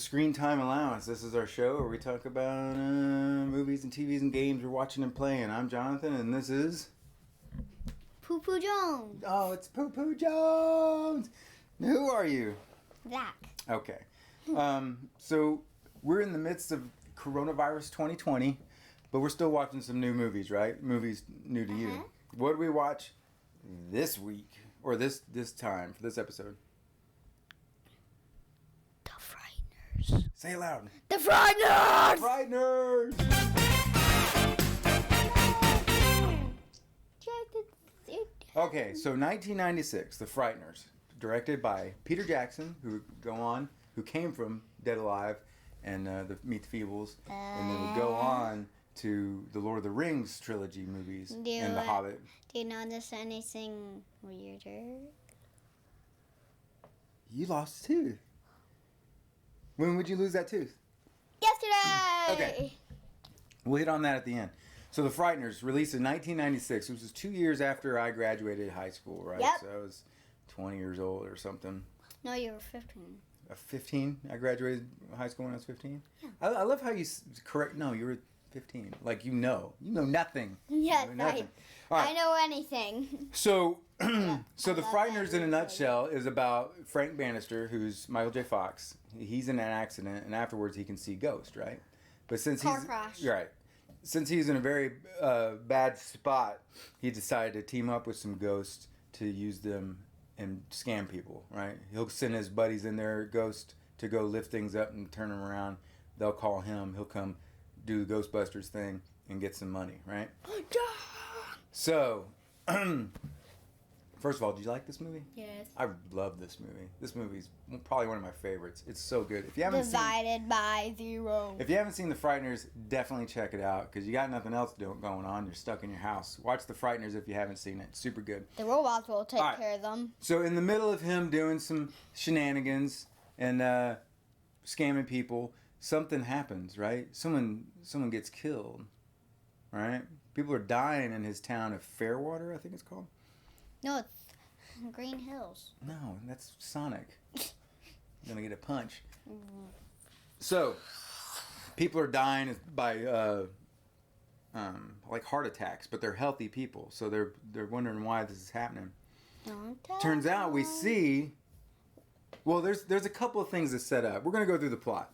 Screen Time Allowance. This is our show where we talk about movies and TVs and games we're watching and playing. I'm Jonathan, and this is... Poo Poo Jones. Oh, it's Poo Poo Jones! Who are you? Zach. Okay. So, we're in the midst of coronavirus 2020, but we're still watching some new movies, right? Movies new to you. What did we watch this week? Or this time, for this episode? Say it loud. The Frighteners! Frighteners! Okay, so 1996, The Frighteners, directed by Peter Jackson, who came from Dead Alive and Meet the Feebles, and then would go on to the Lord of the Rings trilogy movies and The Hobbit. Do you notice anything weirder? You lost a tooth. When would you lose that tooth? Yesterday! Okay. We'll hit on that at the end. So The Frighteners, released in 1996, which was 2 years after I graduated high school, right? Yep. So I was 20 years old or something. No, you were 15. 15? I graduated high school when I was 15? Yeah. I love how you correct... No, you were 15. Like, you know. You know nothing. Yes, you know nothing. I know anything. So... So The Frighteners, in a nutshell, is about Frank Bannister, who's Michael J. Fox. He's in an accident, and afterwards he can see ghosts, right? But since Car crash. Right. Since he's in a very bad spot, he decided to team up with some ghosts to use them and scam people, right? He'll send his buddies in there, ghost, to go lift things up and turn them around. They'll call him. He'll come do the Ghostbusters thing and get some money, right? So... First of all, did you like this movie? Yes. I love this movie. This movie's probably one of my favorites. It's so good. If you haven't Divided by zero. If you haven't seen The Frighteners, definitely check it out because you got nothing else going on. You're stuck in your house. Watch The Frighteners if you haven't seen it. Super good. The robots will take care of them. So in the middle of him doing some shenanigans and scamming people, something happens, right? Someone gets killed, right? People are dying in his town of Fairwater, I think it's called. No, it's Green Hills. No, that's Sonic. I'm gonna get a punch. So, people are dying by like heart attacks, but they're healthy people, so they're wondering why this is happening. Turns out we see. Well, there's a couple of things to set up. We're gonna go through the plot.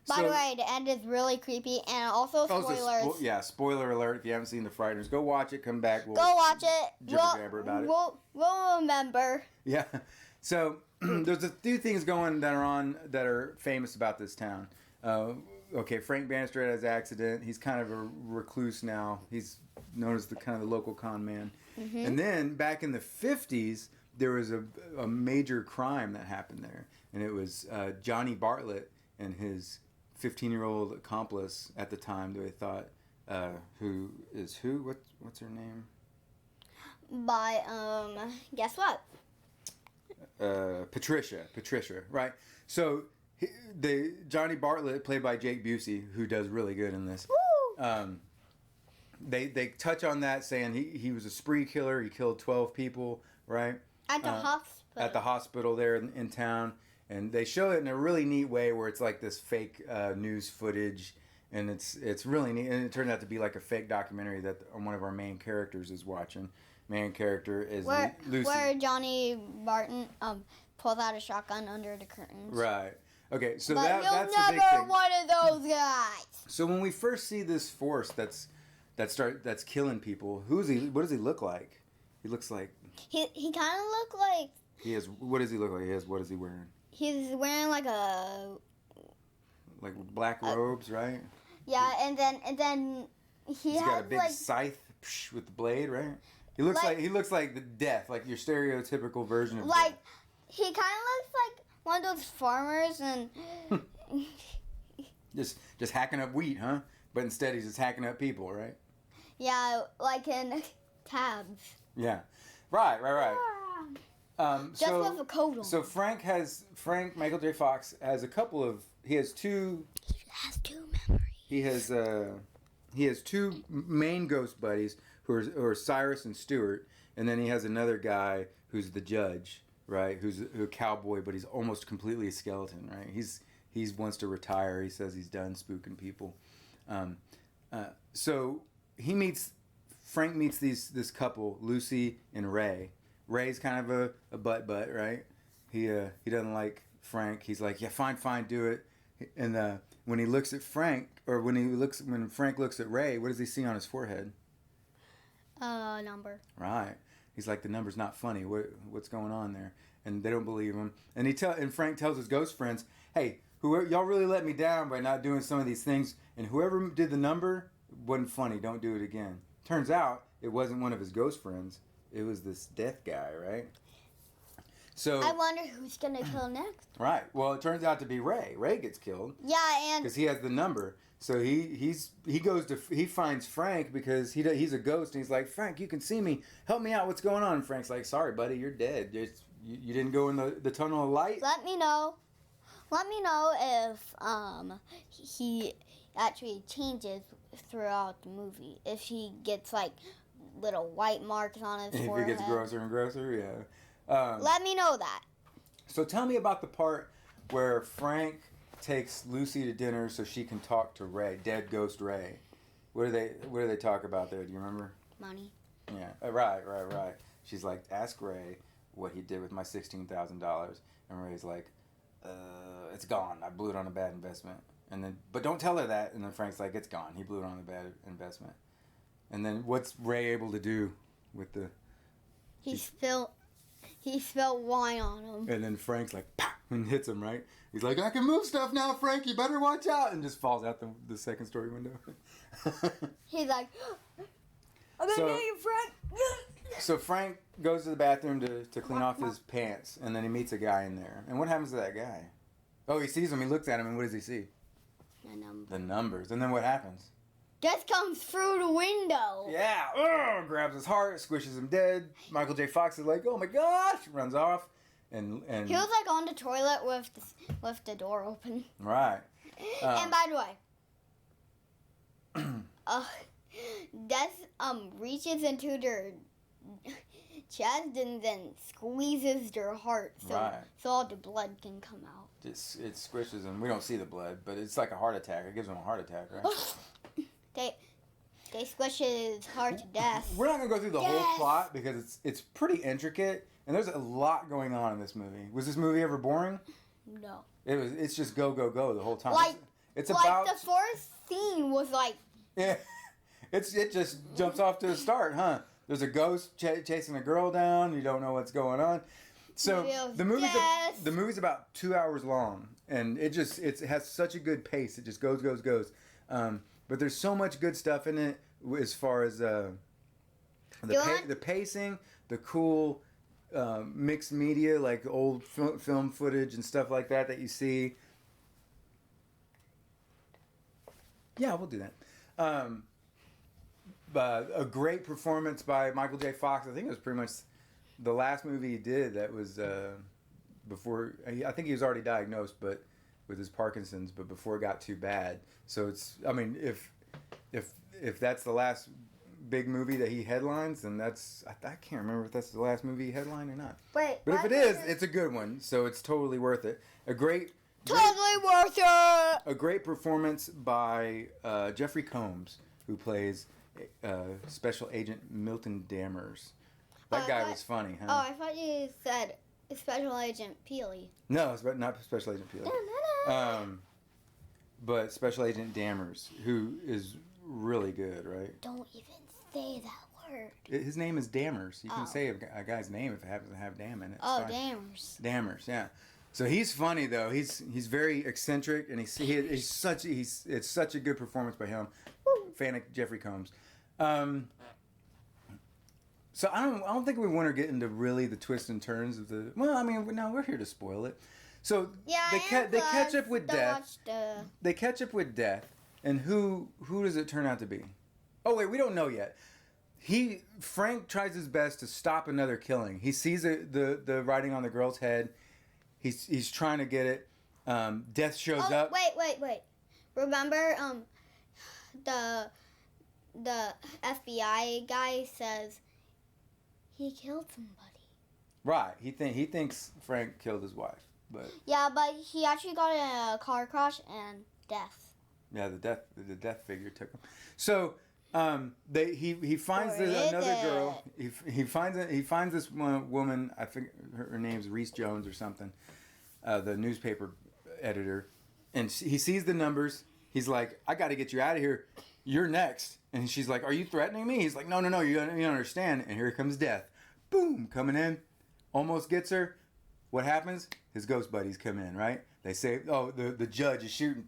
By the way, the end is really creepy, and also spoilers. Spoiler alert! If you haven't seen The Frighteners, go watch it. Come back. Go watch it. Jibber-jabber about it. We'll remember. Yeah. So there's a few things that are famous about this town. Okay, Frank Bannister had his accident. He's kind of a recluse now. He's known as the kind of the local con man. Mm-hmm. And then back in the 50s, there was a major crime that happened there, and it was Johnny Bartlett and his 15-year-old accomplice at the time. They thought, who is who? What's her name? Guess what? Patricia, right? So Johnny Bartlett, played by Jake Busey, who does really good in this. Woo! They touch on that, saying he was a spree killer. He killed 12 people, right? At the hospital. At the hospital there in town. And they show it in a really neat way where it's like this fake news footage, and it's really neat. And it turned out to be like a fake documentary that one of our main characters is watching. Main character is Lucy. Where Johnny Barton pulls out a shotgun under the curtains. Right. Okay, so but that's the big thing. You'll never one of those guys. So when we first see this force that's killing people, what does he look like? He looks like... He kind of look like... What does he look like? What is he wearing? He's wearing like black robes, right? Yeah, and then he's got a big scythe with the blade, right? He looks like the Death, like your stereotypical version of Death. He kind of looks like one of those farmers and just hacking up wheat, huh? But instead he's just hacking up people, right? Yeah, like in Tabs. Yeah, right. Just with a coat on. So Michael J. Fox has he has two memories. He has two main ghost buddies who are Cyrus and Stewart, and then he has another guy who's the judge, right? Who's a cowboy, but he's almost completely a skeleton, right? He's he wants to retire. He says he's done spooking people. So Frank meets this couple, Lucy and Ray. Ray's kind of a butt, right? He doesn't like Frank. He's like, yeah, fine, do it. And when he looks at Frank, or when Frank looks at Ray, what does he see on his forehead? Number. Right. He's like, the number's not funny. What's going on there? And they don't believe him. And Frank tells his ghost friends, hey, y'all really let me down by not doing some of these things. And whoever did the number wasn't funny. Don't do it again. Turns out it wasn't one of his ghost friends. It was this death guy, right? So I wonder who's gonna kill next. Right. Well, it turns out to be Ray. Ray gets killed. Yeah, and because he has the number. So he finds Frank because he's a ghost, and he's like, Frank, you can see me. Help me out. What's going on? And Frank's like, sorry, buddy, you're dead. You didn't go in the tunnel of light. Let me know if he actually changes throughout the movie. If he gets like little white marks on his forehead. If it gets grosser and grosser, yeah. Let me know that. So tell me about the part where Frank takes Lucy to dinner so she can talk to Ray, dead ghost Ray. What do they talk about there? Do you remember? Money. Yeah. Right. She's like, ask Ray what he did with my $16,000, and Ray's like, it's gone. I blew it on a bad investment. And then, but don't tell her that. And then Frank's like, it's gone. He blew it on a bad investment. And then what's Ray able to do with the? He spilled wine on him. And then Frank's like, pow, and hits him, right? He's like, I can move stuff now, Frank. You better watch out. And just falls out the second story window. He's like, I'm going to get you, Frank. So Frank goes to the bathroom to clean off his pants. And then he meets a guy in there. And what happens to that guy? Oh, he sees him. He looks at him. And what does he see? The numbers. And then what happens? Death comes through the window. Yeah. Grabs his heart, squishes him dead. Michael J. Fox is like, oh my gosh, runs off. And he was like on the toilet with the door open. Right. And by the way, Death reaches into their chest and then squeezes their heart so all the blood can come out. It squishes him. We don't see the blood, but it's like a heart attack. It gives him a heart attack, right? They squish his heart to death. We're not going to go through the whole plot because it's pretty intricate, and there's a lot going on in this movie. Was this movie ever boring? No. It's just go the whole time. It's like about the first scene was like. Yeah, it just jumps off to the start, huh? There's a ghost chasing a girl down. You don't know what's going on. So the movie's about 2 hours long, and it has such a good pace. It just goes. But there's so much good stuff in it as far as the pacing, the cool mixed media, like old film footage and stuff like that you see. Yeah, we'll do that. A great performance by Michael J. Fox. I think it was pretty much the last movie he did that was before. I think he was already diagnosed, but with his Parkinson's, but before it got too bad. So if that's the last big movie that he headlines, then I can't remember if that's the last movie he headlined or not. Wait, but if it is, it's a good one. So it's totally worth it. Totally worth it. A great performance by Jeffrey Combs, who plays Special Agent Milton Dammers. That guy was funny, huh? Oh, I thought you said Special Agent Peely. No, it's not Special Agent Peely. But Special Agent Dammers, who is really good, right? Don't even say that word. His name is Dammers. You can say a guy's name if it happens to have Dam in it. Oh, Dammers. Dammers, yeah. So he's funny though. He's very eccentric, and it's such a good performance by him. Fan of Jeffrey Combs. So I don't think we want to get into really the twists and turns of the. Well, I mean, no, we're here to spoil it. So they catch up with death. They catch up with death, and who does it turn out to be? Oh wait, we don't know yet. Frank tries his best to stop another killing. He sees the writing on the girl's head. He's trying to get it. Death shows up. Wait. Remember, the FBI guy says he killed somebody. Right. He thinks Frank killed his wife. But Yeah, but he actually got in a car crash and death. yeah, the death figure took him. So he finds Or is another it? girl. He finds this woman. I think her name's Reese Jones or something. The newspaper editor, and he sees the numbers. He's like, I got to get you out of here. You're next. And she's like, are you threatening me? He's like, no, you don't understand. And here comes death. Boom, coming in, almost gets her. What happens? His ghost buddies come in, right? They say, oh, the judge is shooting.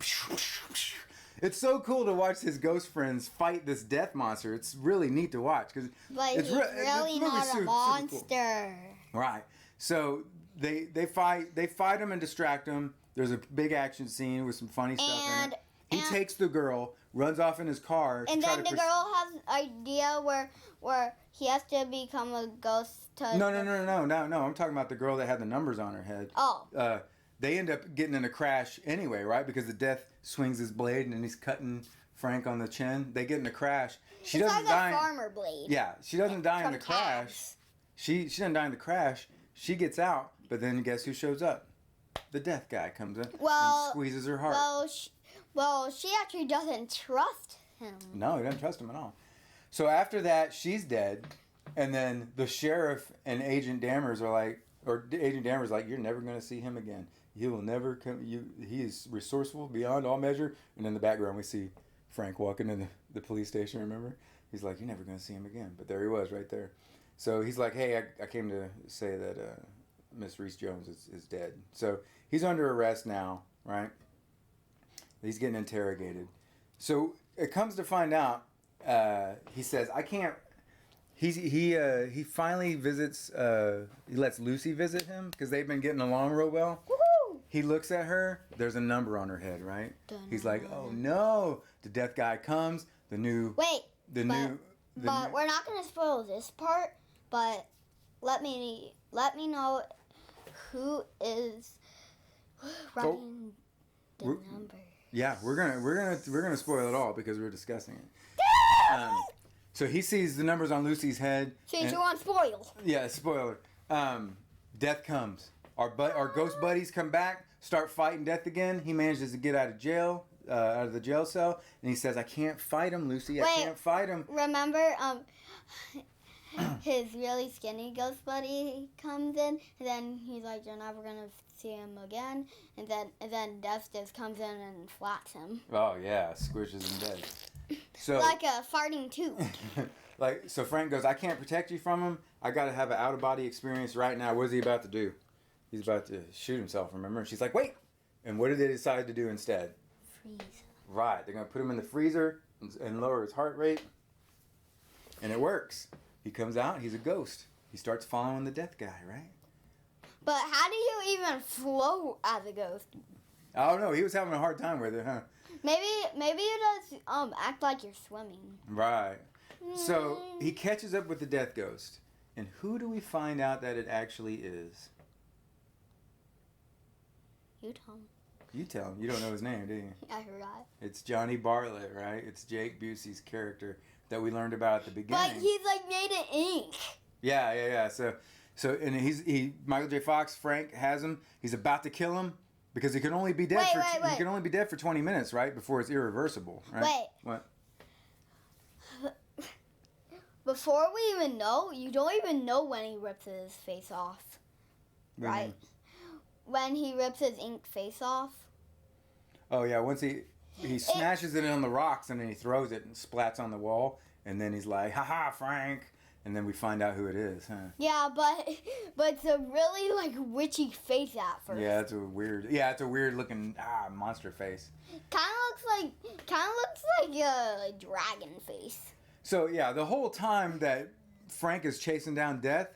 It's so cool to watch his ghost friends fight this death monster. It's really neat to watch because But it's he's really not a monster. Cool. Right. So they fight him and distract him. There's a big action scene with some funny stuff in it. He takes the girl, runs off in his car. And then the girl has an idea where he has to become a ghost. No. I'm talking about the girl that had the numbers on her head. Oh. They end up getting in a crash anyway, right? Because the death swings his blade and he's cutting Frank on the chin. They get in a crash. She it's doesn't like die. A farmer blade. Yeah, she doesn't die in the crash. Tabs. She doesn't die in the crash. She gets out, but then guess who shows up? The death guy comes in and squeezes her heart. Well, she actually doesn't trust him. No, he doesn't trust him at all. So after that, she's dead, and then the sheriff and Agent Dammers are like, you're never going to see him again. He will never come. He is resourceful beyond all measure. And in the background, we see Frank walking in the police station. Remember, he's like, you're never going to see him again. But there he was, right there. So he's like, hey, I came to say that Miss Reese Jones is dead. So he's under arrest now, right? He's getting interrogated. So it comes to find out, he says, I can't. He finally visits. He lets Lucy visit him because they've been getting along real well. Woohoo! He looks at her. There's a number on her head, right? He's like, oh no! The death guy comes. The new. Wait. But we're not gonna spoil this part. But let me know who is writing the number. Yeah, we're gonna spoil it all because we're discussing it. So he sees the numbers on Lucy's head. So you want spoil? Yeah, spoiler. Death comes. Our ghost buddies come back, start fighting death again. He manages to get out of jail, out of the jail cell, and he says, "I can't fight him, Lucy. I can't fight him." Remember, his really skinny ghost buddy comes in, and then he's like, "You're never gonna see him again." And then Death just comes in and flats him. Oh yeah, squishes him dead. So like a farting tooth. So Frank goes, I can't protect you from him. I got to have an out-of-body experience right now. What is he about to do? He's about to shoot himself, remember? And she's like, wait. And what did they decide to do instead? Freeze. Right. They're going to put him in the freezer and lower his heart rate. And it works. He comes out. He's a ghost. He starts following the death guy, right? But how do you even float as a ghost? I don't know. He was having a hard time with it, huh? Maybe you just act like you're swimming. Right. So he catches up with the death ghost. And who do we find out that it actually is? You tell him. You tell him. You don't know his name, do you? I forgot. It's Johnny Bartlett, right? It's Jake Busey's character that we learned about at the beginning. But he's like made of ink. Yeah. So and Michael J. Fox, Frank has him. He's about to kill him because he can only be dead he can only be dead for 20 minutes, right? Before it's irreversible, right? Wait. What? Before we even know, you don't even know when he rips his face off. Right? When he rips his ink face off. Oh yeah, once he smashes it on the rocks and then he throws it and splats on the wall and then he's like, "Ha, Frank." And then we find out who it is, huh? Yeah, but it's a really like witchy face at first. Yeah, it's a weird looking monster face. Kind of looks like a dragon face. So yeah, the whole time that Frank is chasing down Death,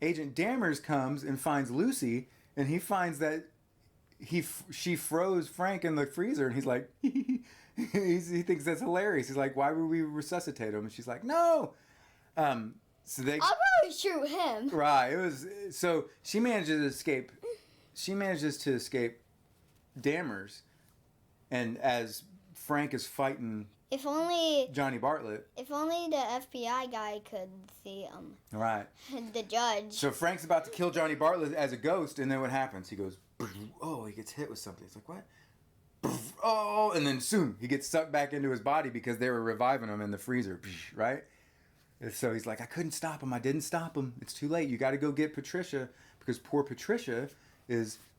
Agent Dammers comes and finds Lucy, and he finds that she froze Frank in the freezer, and he's like, he thinks that's hilarious. He's like, why would we resuscitate him? And she's like, no. So they. I'll probably shoot him. Right. It was so she manages to escape. She manages to escape Dammers, and as Frank is fighting If only Johnny Bartlett. If only the FBI guy could see Right. the judge. So Frank's about to kill Johnny Bartlett as a ghost, and then what happens? He goes, oh, he gets hit with something. He's like, what? Oh, and then soon he gets sucked back into his body because they were reviving him in the freezer, right? And so he's like, I couldn't stop him. I didn't stop him. It's too late. You got to go get Patricia, because poor Patricia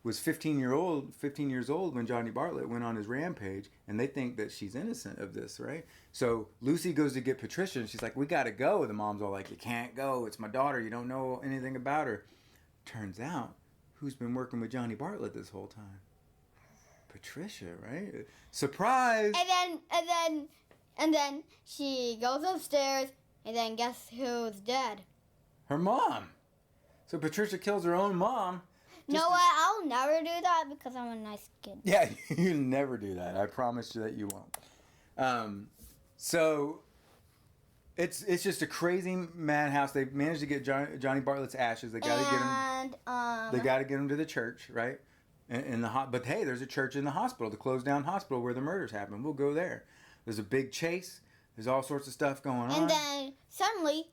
was 15 years old when Johnny Bartlett went on his rampage, and they think that she's innocent of this, right? So Lucy goes to get Patricia, and she's like, we gotta go. The mom's all like, you can't go. It's my daughter. You don't know anything about her. Turns out, who's been working with Johnny Bartlett this whole time? Patricia, right? Surprise! And then she goes upstairs, and then guess who's dead? Her mom. So Patricia kills her own mom. You know what? I'll never do that because I'm a nice kid. Yeah, you never do that. I promise you that you won't. So it's just a crazy madhouse. They managed to get Johnny Bartlett's ashes. They got to get him. They got to get him to the church, right? But hey, there's a church in the hospital, the closed down hospital where the murders happened. We'll go there. There's a big chase. There's all sorts of stuff going on. And then suddenly,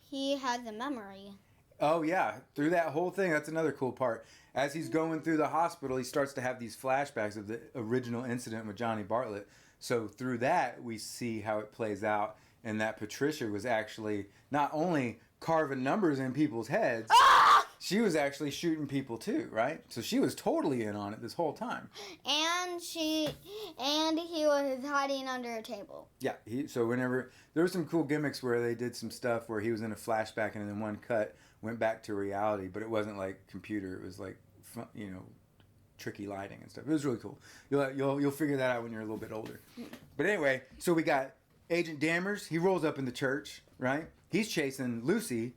he has a memory. Oh yeah, through that whole thing, that's another cool part. As he's going through the hospital, he starts to have these flashbacks of the original incident with Johnny Bartlett. So through that, we see how it plays out, and that Patricia was actually not only carving numbers in people's heads, she was actually shooting people too, right? So she was totally in on it this whole time. And he was hiding under a table. Yeah, so whenever there were some cool gimmicks where they did some stuff where he was in a flashback and then one cut went back to reality, but it wasn't like computer. It was like, tricky lighting and stuff. It was really cool. You'll figure that out when you're a little bit older. But anyway, so we got Agent Dammers. He rolls up in the church, right? He's chasing Lucy.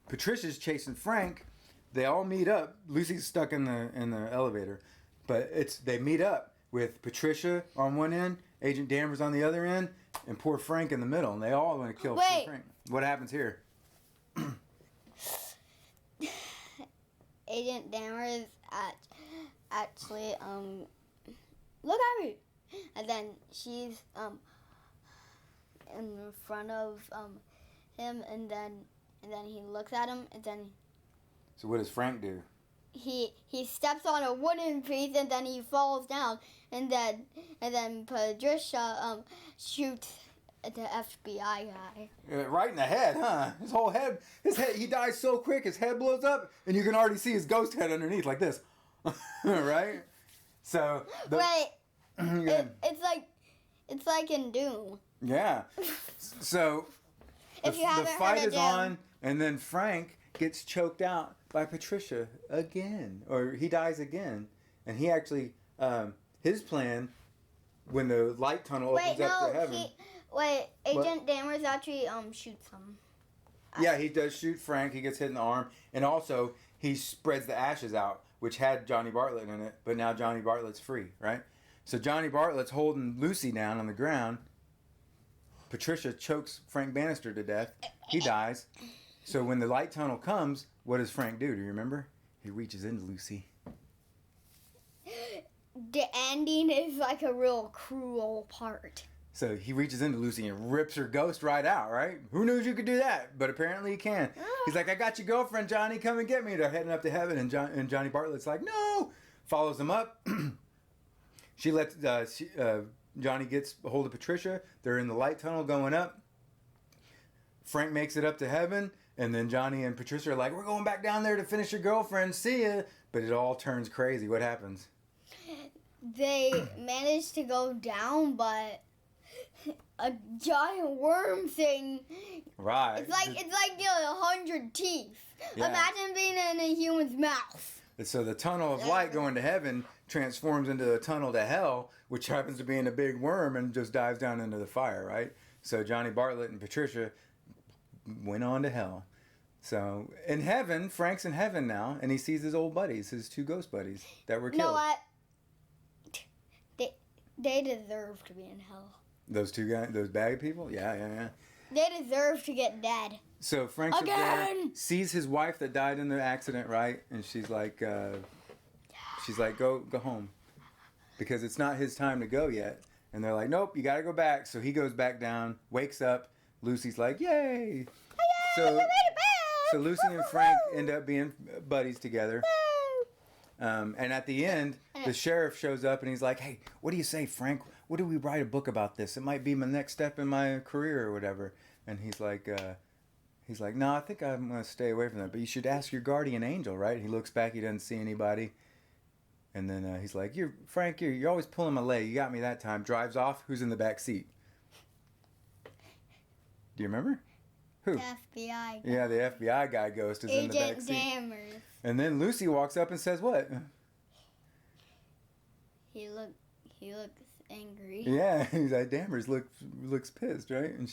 Patricia's chasing Frank. They all meet up. Lucy's stuck in the elevator, but they meet up with Patricia on one end, Agent Dammers on the other end, and poor Frank in the middle, and they all want to kill Frank. What happens here? Agent Dammers actually look at me, and then she's in front of him, and then he looks at him, and then. So what does Frank do? He steps on a wooden piece, and then he falls down, and then Patricia shoots the FBI guy. Right in the head, huh? His head, he dies so quick, his head blows up, and you can already see his ghost head underneath like this. Right? So... It's like in Doom. Yeah. So, the fight is on, and then Frank gets choked out by Patricia again. Or he dies again. And he actually... his plan, when the light tunnel opens up to heaven... Agent Dammers actually shoots him. Yeah, he does shoot Frank. He gets hit in the arm. And also, he spreads the ashes out, which had Johnny Bartlett in it. But now Johnny Bartlett's free, right? So Johnny Bartlett's holding Lucy down on the ground. Patricia chokes Frank Bannister to death. He dies. So when the light tunnel comes, what does Frank do? Do you remember? He reaches into Lucy. The ending is like a real cruel part. So he reaches into Lucy and rips her ghost right out, right? Who knew you could do that? But apparently he can. He's like, I got your girlfriend, Johnny. Come and get me. They're heading up to heaven. And Johnny Bartlett's like, no. Follows him up. She lets Johnny gets a hold of Patricia. They're in the light tunnel going up. Frank makes it up to heaven. And then Johnny and Patricia are like, we're going back down there to finish your girlfriend. See ya. But it all turns crazy. What happens? They manage to go down, but... a giant worm thing. Right. It's like 100 teeth. Yeah. Imagine being in a human's mouth. And so the tunnel of light going to heaven transforms into a tunnel to hell, which happens to be in a big worm and just dives down into the fire, right? So Johnny Bartlett and Patricia went on to hell. So in heaven, Frank's in heaven now, and he sees his old buddies, his two ghost buddies that were killed. You know what? They deserve to be in hell. Those two guys, those bad people? Yeah. They deserve to get dead. So Frank's up there, sees his wife that died in the accident, right? And she's like, go home. Because it's not his time to go yet. And they're like, nope, you got to go back. So he goes back down, wakes up. Lucy's like, yay. So Lucy and Frank end up being buddies together. And at the end, the sheriff shows up and he's like, hey, what do you say, Frank? What do we write a book about this? It might be my next step in my career or whatever. And he's like, no, I think I'm going to stay away from that. But you should ask your guardian angel, right? He looks back. He doesn't see anybody. And then he's like, Frank, you're always pulling my leg. You got me that time. Drives off. Who's in the back seat? Do you remember? Who? The FBI guy. Yeah, the FBI guy ghost is in the back seat. Agent Dammers. And then Lucy walks up and says what? He looks angry. Yeah, he's like, Dammers looks pissed, right? And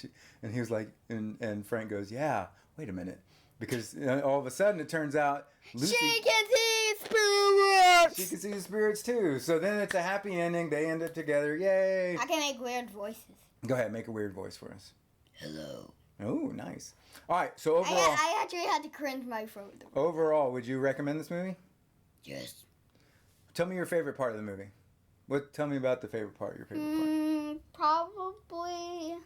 he was like, and Frank goes, yeah, wait a minute. Because all of a sudden it turns out Lucy... She can see spirits! She can see the spirits too. So then it's a happy ending. They end up together. Yay! I can make weird voices. Go ahead, make a weird voice for us. Hello. Oh, nice. All right, so overall... I actually had to cringe my throat. Overall, would you recommend this movie? Yes. Tell me your favorite part of the movie. Tell me about the favorite part, your favorite part. Probably...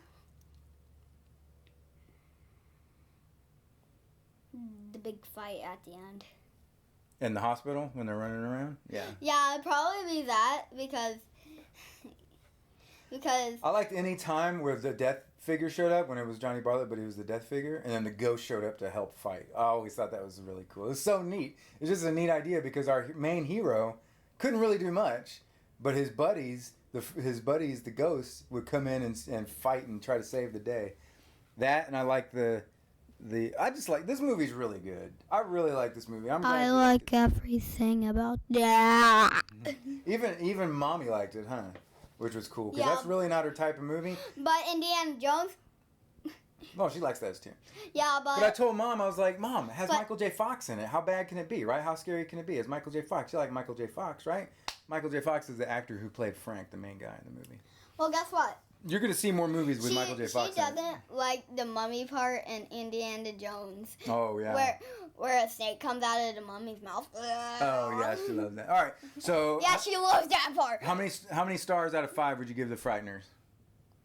the big fight at the end. In the hospital when they're running around? Yeah. Yeah, it'd probably be that because I liked any time where the death figure showed up when it was Johnny Bartlett, but he was the death figure, and then the ghost showed up to help fight. I always thought that was really cool. It was so neat. It's just a neat idea because our main hero couldn't really do much, but his buddies, the ghosts, would come in and fight and try to save the day. That, and I like I just like, this movie's really good. I really like this movie. I like everything about that. Even Mommy liked it, huh? Which was cool, because Yeah. that's really not her type of movie. But Indiana Jones... No, she likes those too. Yeah, But I told Mom, I was like, Mom, it has Michael J. Fox in it. How bad can it be, right? How scary can it be? It's Michael J. Fox. You like Michael J. Fox, right? Michael J. Fox is the actor who played Frank, the main guy in the movie. Well, guess what? You're going to see more movies with Michael J. Fox She in it. doesn't like the mummy part in Indiana Jones. Oh, yeah. Where a snake comes out of the mummy's mouth. Oh, yeah, she loves that. All right, so... Yeah, she loves that part. How many stars out of 5 would you give The Frighteners?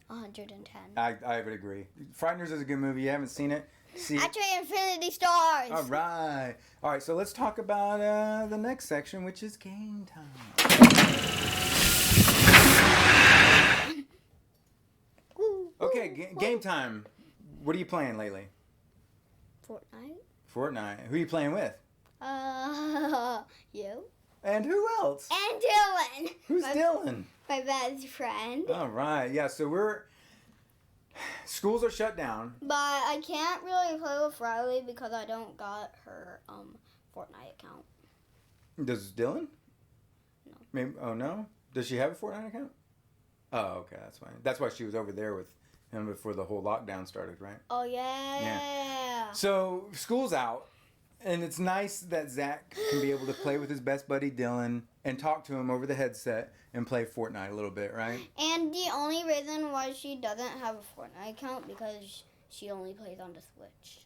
110. I would agree. Frighteners is a good movie. You haven't seen it? Actually, infinity stars. All right. All right, so let's talk about the next section, which is game time. Okay, game time. What are you playing lately? Fortnite. Who are you playing with? You. And who else? And Dylan. Who's Dylan? My best friend. All right. Yeah, so schools are shut down. But I can't really play with Riley because I don't got her Fortnite account. Does Dylan? No. Maybe. Oh, no? Does she have a Fortnite account? Oh, okay. That's fine. That's why she was over there with him before the whole lockdown started, right? Oh, yeah. So, school's out, and it's nice that Zach can be able to play with his best buddy Dylan and talk to him over the headset and play Fortnite a little bit, right? And the only reason why she doesn't have a Fortnite account because she only plays on the Switch.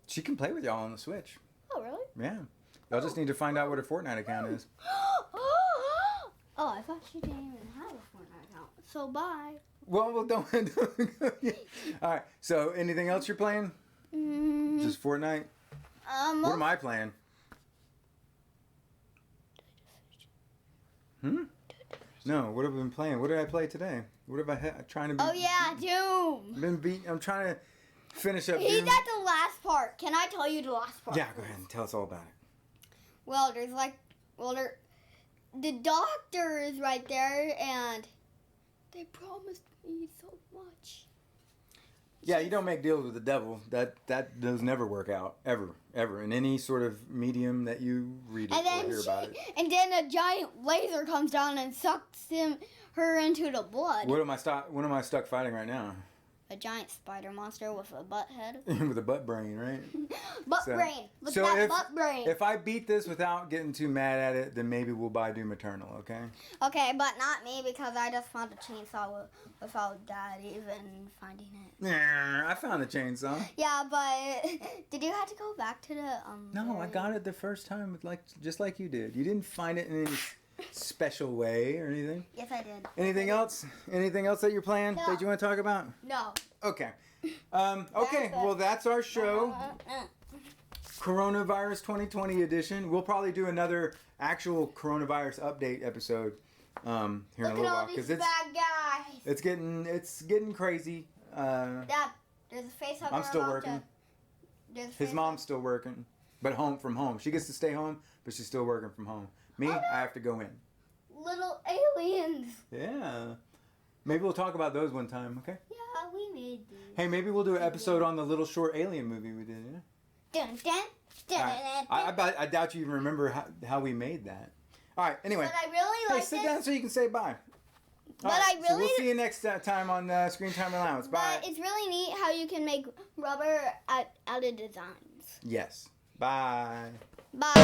She can play with y'all on the Switch. Oh, really? Yeah. Y'all just need to find out what her Fortnite account is. Oh, I thought she didn't even have a Fortnite account. So, bye. Well, don't. All right. So, anything else you're playing? Just Fortnite? What am I playing? No, what have I been playing? What did I play today? What have I trying to be? Oh, yeah, Doom. I'm trying to finish up He's Doom. at the last part. Can I tell you the last part? Yeah, go ahead and tell us all about it. Well, the doctor is right there, and they promised me so much. Yeah, you don't make deals with the devil. That does never work out. Ever. In any sort of medium that you read it or hear about it. And then a giant laser comes down and sucks her into the blood. What am I stuck fighting right now? A giant spider monster with a butt head. With a butt brain, right? Butt brain. If I beat this without getting too mad at it, then maybe we'll buy Doom Eternal, okay? Okay, but not me because I just found a chainsaw without Dad even finding it. Yeah, I found the chainsaw. Yeah, but did you have to go back to the No, I got it the first time, just like you did. You didn't find it in any special way or anything? Yes, I did. Anything else? Anything else that you're planning No. that you want to talk about? No. Okay. Okay, well, that's our show. Coronavirus 2020 edition. We'll probably do another actual coronavirus update episode here in a Look little at all while these because bad guys. it's getting crazy. Dad, there's a face hugger. I'm still working. His mom's still working, but from home. She gets to stay home, but she's still working from home. Me, I have to go in. Little aliens. Yeah. Maybe we'll talk about those one time, okay? Yeah, we made these. Hey, maybe we'll do an episode on the little short alien movie we did, yeah? Dun, dun, dun, All right. I doubt you even remember how we made that. All right, anyway. But I really like sit down so you can say bye. But All right, I so really... we'll see you next time on Screen Time Allowance. Bye. But it's really neat how you can make rubber out of designs. Yes. Bye. Bye.